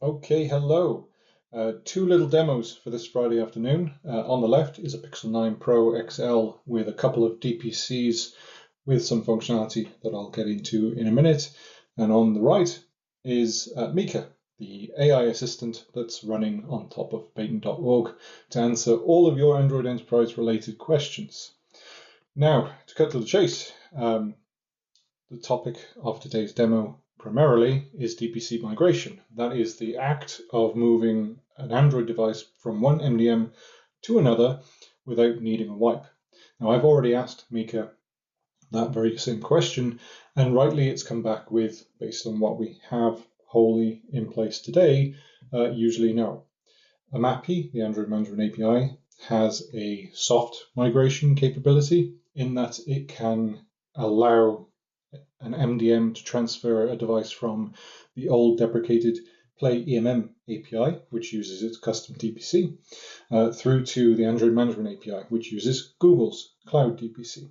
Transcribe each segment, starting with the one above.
Okay, hello. Two little demos for this Friday afternoon. On the left is a Pixel 9 Pro XL with a couple of DPCs with some functionality that I'll get into in a minute. And on the right is Mika, the AI assistant that's running on top of Baton.org to answer all of your Android Enterprise related questions. Now, to cut to the chase, the topic of today's demo primarily is DPC migration. That is the act of moving an Android device from one MDM to another without needing a wipe. Now, I've already asked Mika that very same question, and rightly it's come back with, based on what we have wholly in place today, usually no. AMAPI, the Android Management API, has a soft migration capability in that it can allow an MDM to transfer a device from the old deprecated Play EMM API, which uses its custom DPC, through to the Android Management API, which uses Google's Cloud DPC.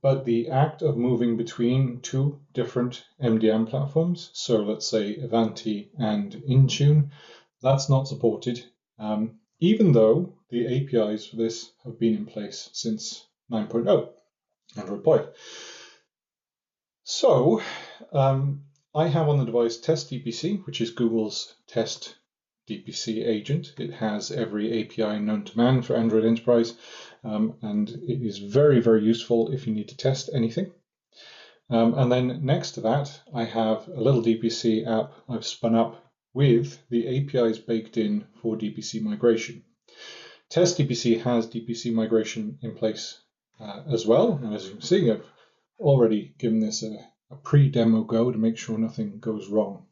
But the act of moving between two different MDM platforms, so let's say Avanti and Intune, that's not supported, even though the APIs for this have been in place since 9.0, Android Pie. So I have on the device Test DPC, which is Google's Test DPC agent. It has every API known to man for Android Enterprise, and it is very, very useful if you need to test anything. And then next to that, I have a little DPC app I've spun up with the APIs baked in for DPC migration. Test DPC has DPC migration in place as well, and as you can see, I've already given this a pre-demo go to make sure nothing goes wrong.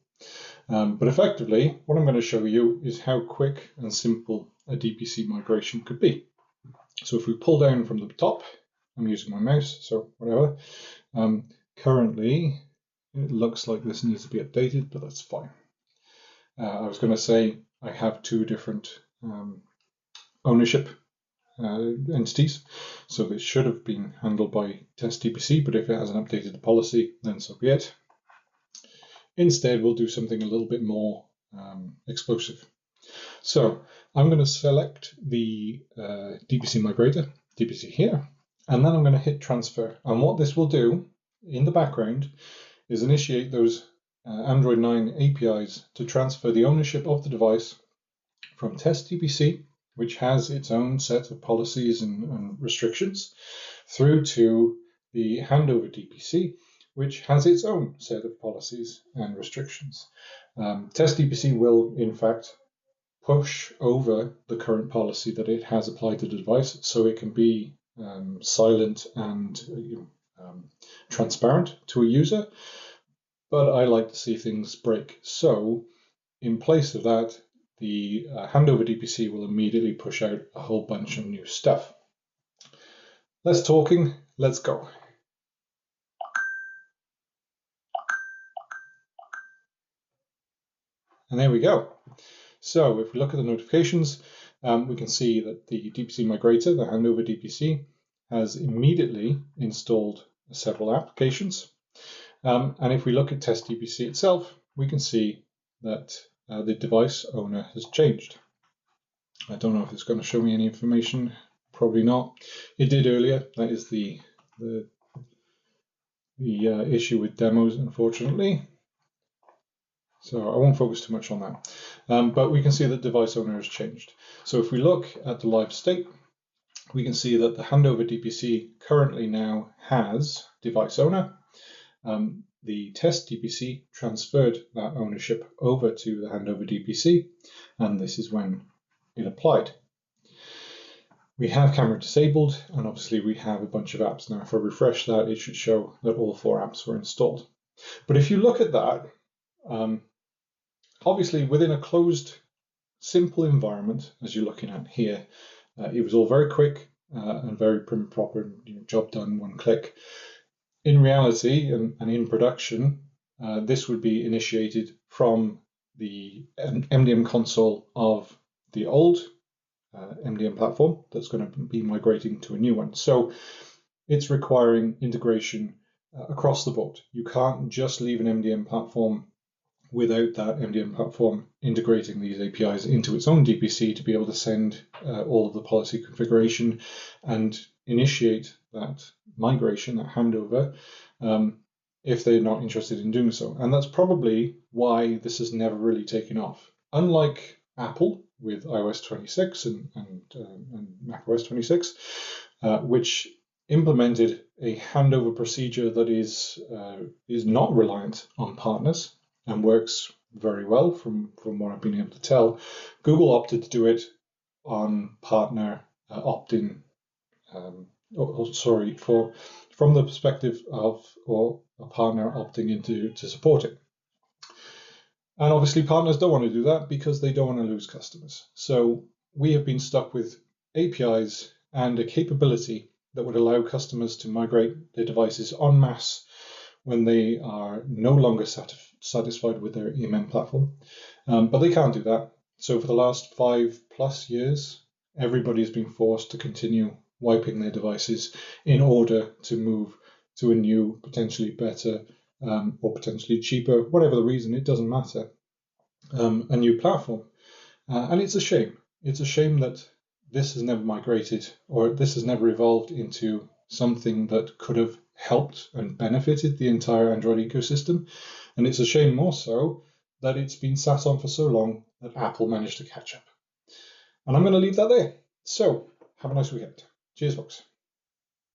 But effectively, what I'm going to show you is how quick and simple a DPC migration could be. So if we pull down from the top, I'm using my mouse, so whatever. Currently, it looks like this needs to be updated, but that's fine. I was going to say I have two different ownership entities, so this should have been handled by Test DPC, but if it hasn't updated the policy, then so be it. Instead, we'll do something a little bit more explosive. So I'm going to select the DPC migrator, DPC here, and then I'm going to hit transfer. And what this will do in the background is initiate those Android 9 APIs to transfer the ownership of the device from Test DPC, which has its own set of policies and restrictions, through to the handover DPC, which has its own set of policies and restrictions. Test DPC will, in fact, push over the current policy that it has applied to the device, so it can be silent and transparent to a user. But I like to see things break. So in place of that, the handover DPC will immediately push out a whole bunch of new stuff. Less talking, let's go. And there we go. So if we look at the notifications, we can see that the DPC migrator, the handover DPC, has immediately installed several applications. And if we look at Test DPC itself, we can see that the device owner has changed. I don't know if it's going to show me any information. Probably not. It did earlier. That is the issue with demos, unfortunately. So I won't focus too much on that. But we can see that device owner has changed. So if we look at the live state, we can see that the handover DPC currently now has device owner. The test DPC transferred that ownership over to the handover DPC, and this is when it applied. We have camera disabled, and obviously we have a bunch of apps. Now, if I refresh that, it should show that all 4 apps were installed. But if you look at that, obviously within a closed, simple environment, as you're looking at here, it was all very quick and very prim and proper, job done, one click. In reality and in production, this would be initiated from the MDM console of the old MDM platform that's going to be migrating to a new one. So it's requiring integration across the board. You can't just leave an MDM platform without that MDM platform integrating these APIs into its own DPC to be able to send all of the policy configuration and initiate that migration, that handover, if they're not interested in doing so. And that's probably why this has never really taken off. Unlike Apple with iOS 26 and macOS 26, which implemented a handover procedure that is not reliant on partners and works very well from what I've been able to tell. Google opted to do it on partner opt-in. From the perspective of or a partner opting into to support it. And obviously partners don't want to do that because they don't want to lose customers. So we have been stuck with APIs and a capability that would allow customers to migrate their devices en masse when they are no longer satisfied with their EMM platform. But they can't do that. So for the last 5+ years, everybody's been forced to continue wiping their devices in order to move to a new, potentially better, or potentially cheaper, whatever the reason, it doesn't matter, a new platform. And it's a shame. It's a shame that this has never migrated, or this has never evolved into something that could have helped and benefited the entire Android ecosystem. And it's a shame more so that it's been sat on for so long that Apple managed to catch up. And I'm going to leave that there. So have a nice weekend. Cheers, folks.